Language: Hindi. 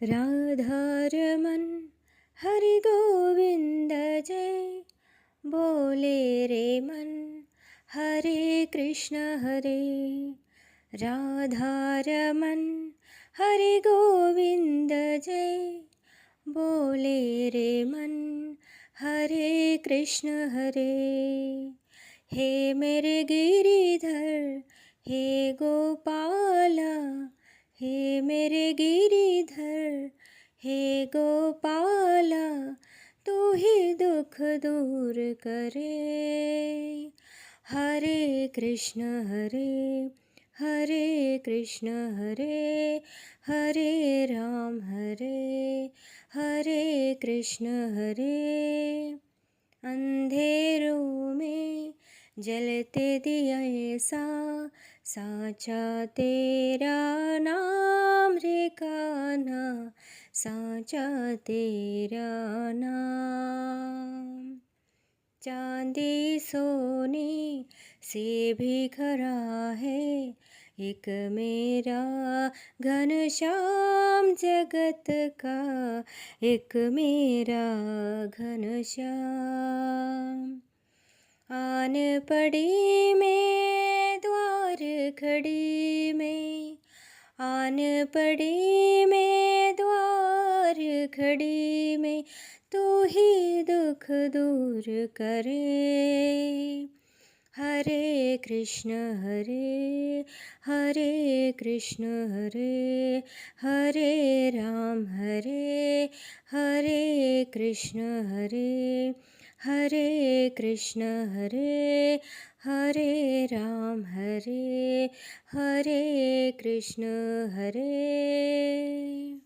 राधारमन हरि गोविंद जय, बोले रे मन हरे कृष्ण हरे। राधारमन हरि गोविंद जय, बोले रे मन हरे कृष्ण हरे। हे मेरे गिरिधर हे गोपाला, हे मेरे गिरिधर हे गोपाला, तू ही दुख दूर करे। हरे कृष्ण हरे हरे कृष्ण हरे हरे राम हरे कृष्ण हरे। अंधेरों में जलते दिया ऐसा, साचा तेरा नाम रे कान्हा, साचा तेरा नाम। चांदी सोने से भी खरा है एक मेरा घनश्याम जगत का, एक मेरा घनश्याम। आन पड़ी में द्वार खड़ी में, आन पड़ी में द्वार खड़ी में, तू ही दुख दूर करे। हरे कृष्ण हरे कृष्ण हरे राम हरे कृष्ण हरे कृष्ण हरे राम हरे कृष्ण हरे।